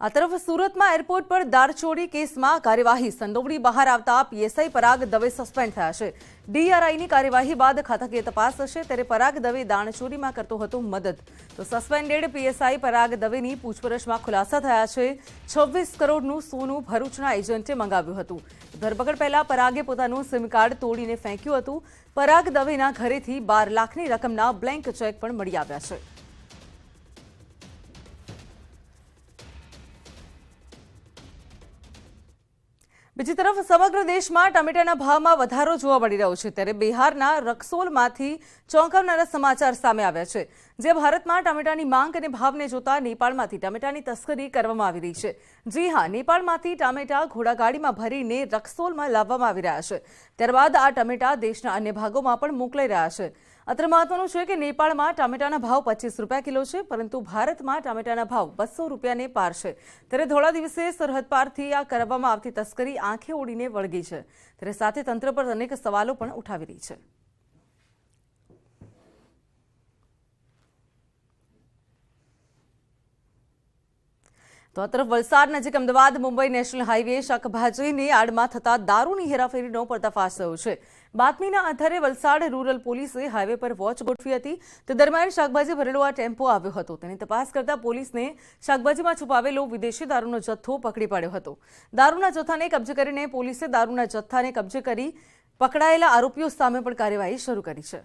આ તરફ સુરતમાં એરપોર્ટ પર દાણચોરી કેસમાં કાર્યવાહી સંડોવણી બહાર આવતા પીએસઆઈ પરાગ દવે સસ્પેન્ડ થયા છે। ડીઆરઆઈની કાર્યવાહી બાદ ખાતાકીય તપાસ થશે ત્યારે પરાગ દવે દાણચોરીમાં કરતો હતો મદદ તો સસ્પેન્ડેડ પીએસઆઈ પરાગ દવેની પૂછપરછમાં ખુલાસા થયા છે। 26 કરોડનું સોનું ભરૂચના એજન્ટે મંગાવ્યું હતું। ધરપકડ પહેલા પરાગે પોતાનું સિમ કાર્ડ તોડીને ફેંક્યું હતું। પરાગ દવેના ઘરેથી 12 લાખની રકમના બ્લેન્ક ચેક પણ મળી આવ્યા છે। બીજી તરફ સમગ્ર દેશમાં ટમેટાના ભાવમાં વધારો જોવા મળી રહ્યો છે ત્યારે બિહારના રક્સોલમાંથી ચોંકાવનારા સમાચાર સામે આવ્યા છે। જે ભારતમાં ટમેટાની માંગ અને ભાવને જોતા નેપાળમાંથી ટમેટાની તસ્કરી કરવામાં આવી રહી છે। જી હા, નેપાળમાંથી ટમેટા ઘોડાગાડીમાં ભરીને રક્સોલમાં લાવવામાં આવી રહ્યા છે। ત્યારબાદ આ ટમેટા દેશના અન્ય ભાગોમાં પણ મોકલાઈ રહ્યા છે। અત્રે મહત્વનું છે કે નેપાળમાં ટમેટાના ભાવ 25 રૂપિયા કિલો છે પરંતુ ભારતમાં ટમેટાના ભાવ 200 રૂપિયાને પાર છે। ત્યારે ધોળા દિવસે સરહદ પારથી આ કરવામાં આવતી તસ્કરી આંખે ઓડીને વળગી છે ત્યારે સાથે તંત્ર પર અનેક સવાલો પણ ઉઠાવી રહી છે। તો આ તરફ વલસાડ નજીક અમદાવાદ મુંબઈ નેશનલ હાઈવે શાકભાજીની આડમાં થતા દારૂની હેરાફેરીનો પર્દાફાશ થયો છે। બાતમીના આધારે વલસાડ રૂરલ પોલીસે હાઈવે પર વોચ ગોઠવી હતી તે દરમિયાન શાકભાજી ભરેલો આ ટેમ્પો આવ્યો હતો। તેની તપાસ કરતા પોલીસને શાકભાજીમાં છુપાવેલો વિદેશી દારૂનો જથ્થો પકડી પાડ્યો હતો। દારૂના જથ્થાને કબજે કરીને પોલીસે દારૂના જથ્થાને કબજે કરી પકડાયેલા આરોપીઓ સામે પણ કાર્યવાહી શરૂ કરી છે।